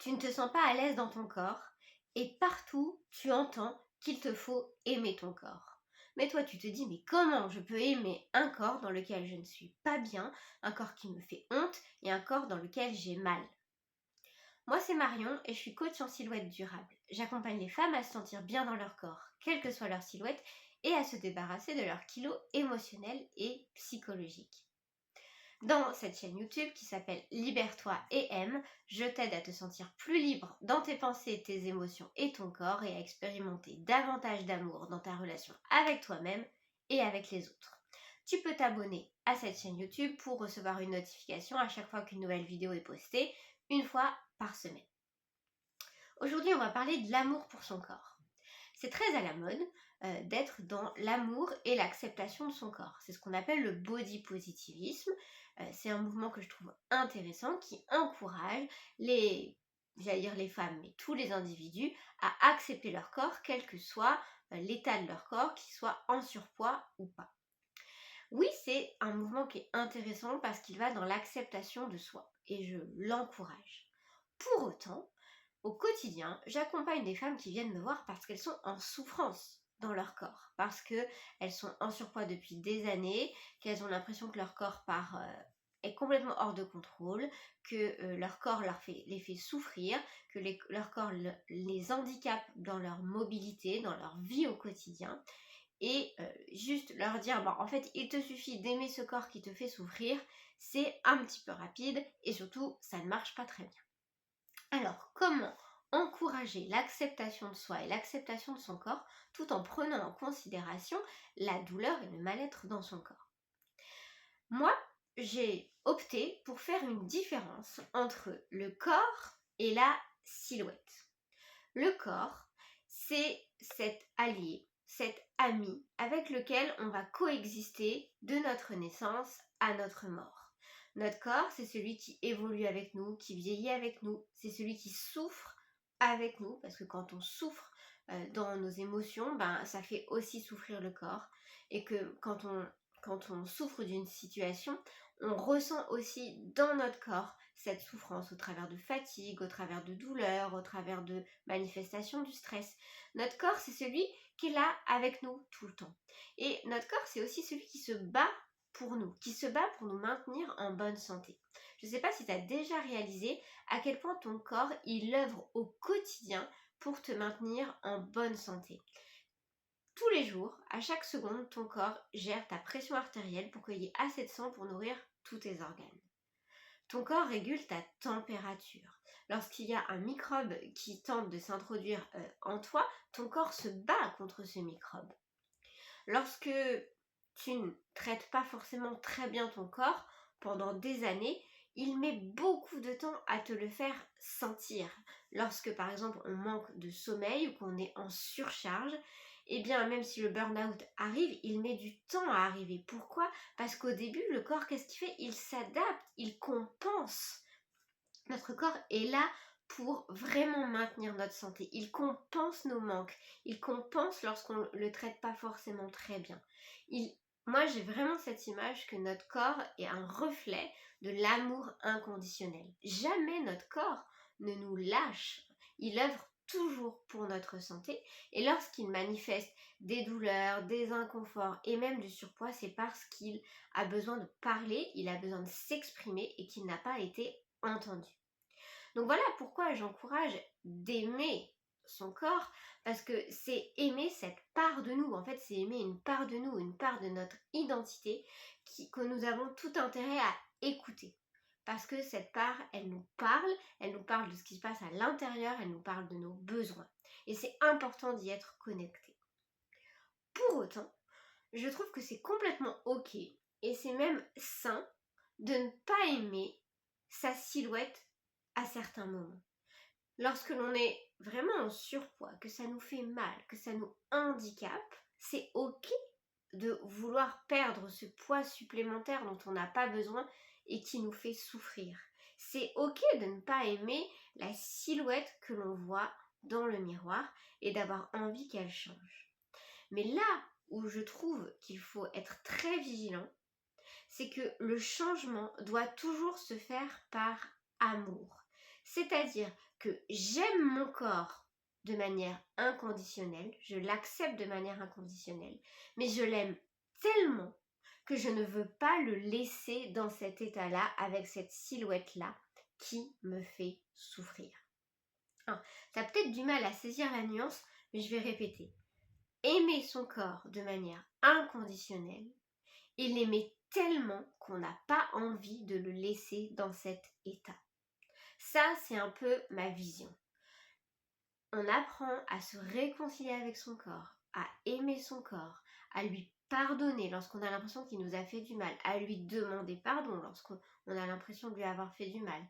Tu ne te sens pas à l'aise dans ton corps et partout tu entends qu'il te faut aimer ton corps. Mais toi tu te dis mais comment je peux aimer un corps dans lequel je ne suis pas bien, un corps qui me fait honte et un corps dans lequel j'ai mal. Moi c'est Marion et je suis coach en silhouette durable. J'accompagne les femmes à se sentir bien dans leur corps, quelle que soit leur silhouette, et à se débarrasser de leurs kilos émotionnels et psychologiques. Dans cette chaîne YouTube qui s'appelle Libère-toi et aime, je t'aide à te sentir plus libre dans tes pensées, tes émotions et ton corps et à expérimenter davantage d'amour dans ta relation avec toi-même et avec les autres. Tu peux t'abonner à cette chaîne YouTube pour recevoir une notification à chaque fois qu'une nouvelle vidéo est postée, une fois par semaine. Aujourd'hui, on va parler de l'amour pour son corps. C'est très à la mode d'être dans l'amour et l'acceptation de son corps. C'est ce qu'on appelle le body positivisme. C'est un mouvement que je trouve intéressant qui encourage les femmes, mais tous les individus à accepter leur corps, quel que soit l'état de leur corps, qu'il soit en surpoids ou pas. Oui, c'est un mouvement qui est intéressant parce qu'il va dans l'acceptation de soi et je l'encourage. Pour autant, au quotidien, j'accompagne des femmes qui viennent me voir parce qu'elles sont en souffrance dans leur corps, parce qu'elles sont en surpoids depuis des années, qu'elles ont l'impression que leur corps est complètement hors de contrôle, que leur corps les fait souffrir, que leur corps les handicape dans leur mobilité, dans leur vie au quotidien, et juste leur dire, en fait, il te suffit d'aimer ce corps qui te fait souffrir, c'est un petit peu rapide, et surtout, ça ne marche pas très bien. Alors, comment encourager l'acceptation de soi et l'acceptation de son corps tout en prenant en considération la douleur et le mal-être dans son corps? Moi, j'ai opté pour faire une différence entre le corps et la silhouette. Le corps, c'est cet allié, cet ami avec lequel on va coexister de notre naissance à notre mort. Notre corps, c'est celui qui évolue avec nous, qui vieillit avec nous, c'est celui qui souffre avec nous, parce que quand on souffre dans nos émotions, ça fait aussi souffrir le corps, et que quand on souffre d'une situation, on ressent aussi dans notre corps cette souffrance au travers de fatigue, au travers de douleur, au travers de manifestations du stress. Notre corps, c'est celui qui est là avec nous tout le temps. Et notre corps, c'est aussi celui qui se bat pour nous, qui se bat pour nous maintenir en bonne santé. Je ne sais pas si tu as déjà réalisé à quel point ton corps, il œuvre au quotidien pour te maintenir en bonne santé. Tous les jours, à chaque seconde, ton corps gère ta pression artérielle pour qu'il y ait assez de sang pour nourrir tous tes organes. Ton corps régule ta température. Lorsqu'il y a un microbe qui tente de s'introduire en toi, ton corps se bat contre ce microbe. Lorsque tu ne traites pas forcément très bien ton corps pendant des années, il met beaucoup de temps à te le faire sentir. Lorsque par exemple on manque de sommeil ou qu'on est en surcharge, eh bien même si le burn-out arrive, il met du temps à arriver. Pourquoi? Parce qu'au début, le corps, qu'est-ce qu'il fait? Il s'adapte, il compense. Notre corps est là pour vraiment maintenir notre santé. Il compense nos manques. Il compense lorsqu'on ne le traite pas forcément très bien. Moi, j'ai vraiment cette image que notre corps est un reflet de l'amour inconditionnel. Jamais notre corps ne nous lâche. Il œuvre toujours pour notre santé. Et lorsqu'il manifeste des douleurs, des inconforts et même du surpoids, c'est parce qu'il a besoin de parler, il a besoin de s'exprimer et qu'il n'a pas été entendu. Donc voilà pourquoi j'encourage d'aimer son corps, parce que c'est aimer cette part de nous. En fait, c'est aimer une part de nous, une part de notre identité que nous avons tout intérêt à écouter. Parce que cette part, elle nous parle de ce qui se passe à l'intérieur, elle nous parle de nos besoins. Et c'est important d'y être connecté. Pour autant, je trouve que c'est complètement ok, et c'est même sain, de ne pas aimer sa silhouette à certains moments. Lorsque l'on est vraiment en surpoids, que ça nous fait mal, que ça nous handicape, c'est ok de vouloir perdre ce poids supplémentaire dont on n'a pas besoin et qui nous fait souffrir. C'est ok de ne pas aimer la silhouette que l'on voit dans le miroir et d'avoir envie qu'elle change. Mais là où je trouve qu'il faut être très vigilant, c'est que le changement doit toujours se faire par amour. C'est-à-dire que j'aime mon corps de manière inconditionnelle, je l'accepte de manière inconditionnelle, mais je l'aime tellement que je ne veux pas le laisser dans cet état-là, avec cette silhouette-là qui me fait souffrir. Alors, tu as peut-être du mal à saisir la nuance, mais je vais répéter. Aimer son corps de manière inconditionnelle et l'aimer tellement qu'on n'a pas envie de le laisser dans cet état. Ça, c'est un peu ma vision. On apprend à se réconcilier avec son corps, à aimer son corps, à lui pardonner lorsqu'on a l'impression qu'il nous a fait du mal, à lui demander pardon lorsqu'on a l'impression de lui avoir fait du mal,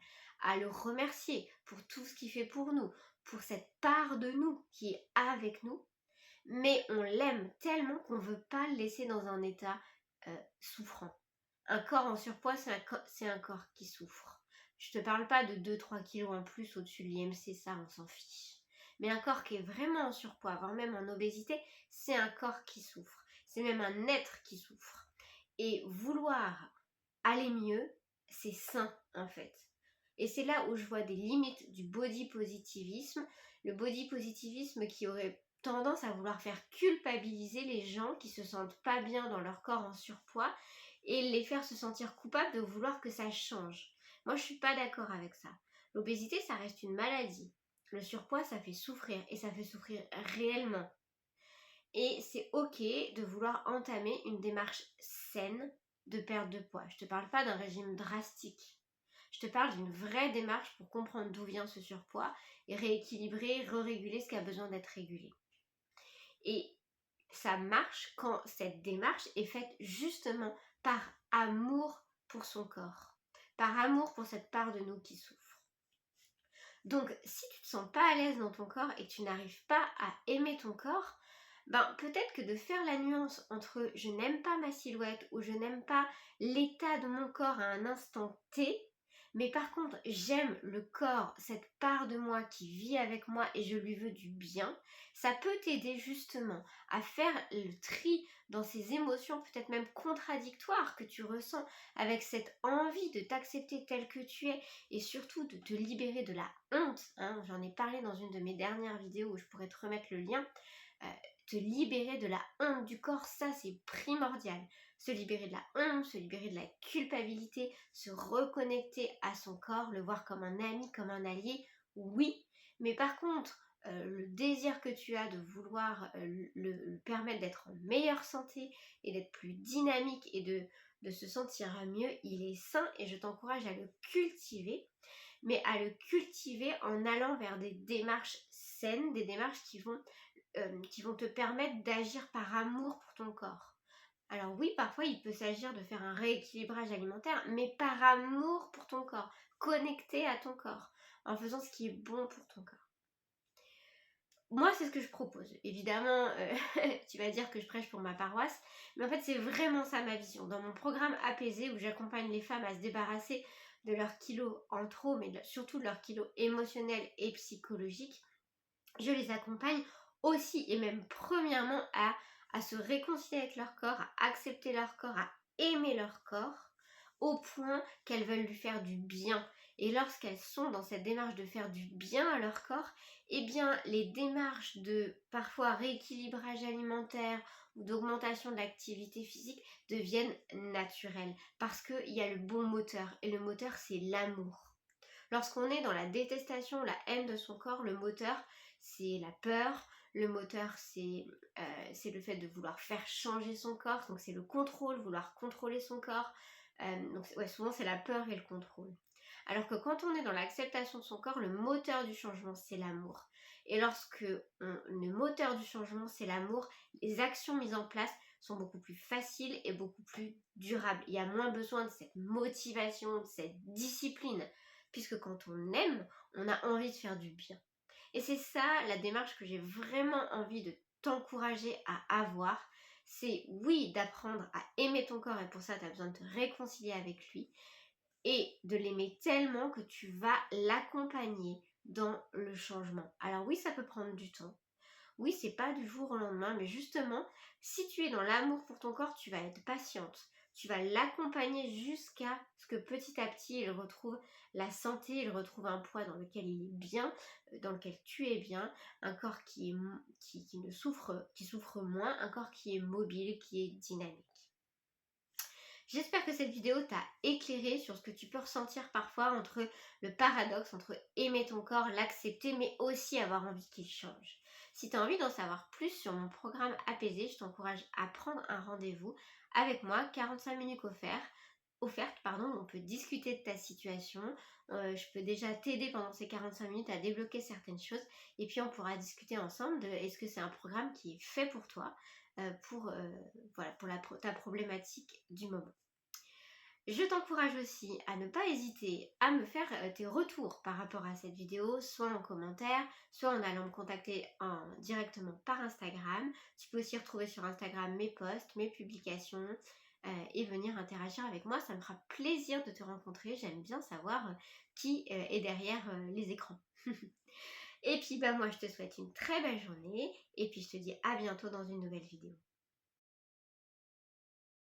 à le remercier pour tout ce qu'il fait pour nous, pour cette part de nous qui est avec nous, mais on l'aime tellement qu'on ne veut pas le laisser dans un état souffrant. Un corps en surpoids, c'est un corps qui souffre. Je te parle pas de 2-3 kilos en plus au-dessus de l'IMC, ça on s'en fiche. Mais un corps qui est vraiment en surpoids, voire même en obésité, c'est un corps qui souffre. C'est même un être qui souffre. Et vouloir aller mieux, c'est sain en fait. Et c'est là où je vois des limites du body positivisme. Le body positivisme qui aurait tendance à vouloir faire culpabiliser les gens qui se sentent pas bien dans leur corps en surpoids et les faire se sentir coupables de vouloir que ça change. Moi, je suis pas d'accord avec ça. L'obésité, ça reste une maladie. Le surpoids, ça fait souffrir et ça fait souffrir réellement. Et c'est ok de vouloir entamer une démarche saine de perte de poids. Je te parle pas d'un régime drastique. Je te parle d'une vraie démarche pour comprendre d'où vient ce surpoids et rééquilibrer, réguler ce qui a besoin d'être régulé. Et ça marche quand cette démarche est faite justement par amour pour son corps, par amour pour cette part de nous qui souffre. Donc, si tu te sens pas à l'aise dans ton corps et que tu n'arrives pas à aimer ton corps, ben peut-être que de faire la nuance entre je n'aime pas ma silhouette ou je n'aime pas l'état de mon corps à un instant T, mais par contre j'aime le corps, cette part de moi qui vit avec moi et je lui veux du bien, ça peut t'aider justement à faire le tri dans ces émotions peut-être même contradictoires que tu ressens avec cette envie de t'accepter tel que tu es et surtout de te libérer de la honte. J'en ai parlé dans une de mes dernières vidéos où je pourrais te remettre le lien. Te libérer de la honte du corps, ça c'est primordial. Se libérer de la honte, se libérer de la culpabilité, se reconnecter à son corps, le voir comme un ami, comme un allié, oui. Mais par contre, le désir que tu as de vouloir le permettre d'être en meilleure santé et d'être plus dynamique et de se sentir mieux, il est sain et je t'encourage à le cultiver, mais à le cultiver en allant vers des démarches saines, des démarches qui vont te permettre d'agir par amour pour ton corps. Alors oui, parfois il peut s'agir de faire un rééquilibrage alimentaire, mais par amour pour ton corps, connecté à ton corps, en faisant ce qui est bon pour ton corps. Moi, c'est ce que je propose. Évidemment, tu vas dire que je prêche pour ma paroisse, mais en fait, c'est vraiment ça ma vision. Dans mon programme Apaisé, où j'accompagne les femmes à se débarrasser de leurs kilos en trop, mais surtout de leurs kilos émotionnels et psychologiques, je les accompagne aussi et même premièrement à se réconcilier avec leur corps, à accepter leur corps, à aimer leur corps, au point qu'elles veulent lui faire du bien. Et lorsqu'elles sont dans cette démarche de faire du bien à leur corps, eh bien les démarches de parfois rééquilibrage alimentaire ou d'augmentation de l'activité physique deviennent naturelles parce qu'il y a le bon moteur et le moteur c'est l'amour. Lorsqu'on est dans la détestation, la haine de son corps, le moteur c'est la peur, le moteur c'est le fait de vouloir faire changer son corps, donc c'est le contrôle, vouloir contrôler son corps, donc ouais, souvent c'est la peur et le contrôle. Alors que quand on est dans l'acceptation de son corps, le moteur du changement c'est l'amour. Et lorsque le moteur du changement c'est l'amour, les actions mises en place sont beaucoup plus faciles et beaucoup plus durables. Il y a moins besoin de cette motivation, de cette discipline, puisque quand on aime, on a envie de faire du bien. Et c'est ça la démarche que j'ai vraiment envie de t'encourager à avoir. C'est oui d'apprendre à aimer ton corps et pour ça tu as besoin de te réconcilier avec lui et de l'aimer tellement que tu vas l'accompagner dans le changement. Alors oui, ça peut prendre du temps. Oui, c'est pas du jour au lendemain, mais justement, si tu es dans l'amour pour ton corps, tu vas être patiente. Tu vas l'accompagner jusqu'à ce que petit à petit il retrouve la santé, il retrouve un poids dans lequel il est bien, dans lequel tu es bien, un corps qui ne souffre, qui souffre moins, un corps qui est mobile, qui est dynamique. J'espère que cette vidéo t'a éclairé sur ce que tu peux ressentir parfois entre le paradoxe, entre aimer ton corps, l'accepter, mais aussi avoir envie qu'il change. Si tu as envie d'en savoir plus sur mon programme Apaisé, je t'encourage à prendre un rendez-vous avec moi, 45 minutes offertes, on peut discuter de ta situation, je peux déjà t'aider pendant ces 45 minutes à débloquer certaines choses et puis on pourra discuter ensemble de est-ce que c'est un programme qui est fait pour toi, voilà, pour ta problématique du moment. Je t'encourage aussi à ne pas hésiter à me faire tes retours par rapport à cette vidéo, soit en commentaire, soit en allant me contacter directement par Instagram. Tu peux aussi retrouver sur Instagram mes posts, mes publications et venir interagir avec moi. Ça me fera plaisir de te rencontrer. J'aime bien savoir qui est derrière les écrans. Et puis moi je te souhaite une très belle journée et puis je te dis à bientôt dans une nouvelle vidéo.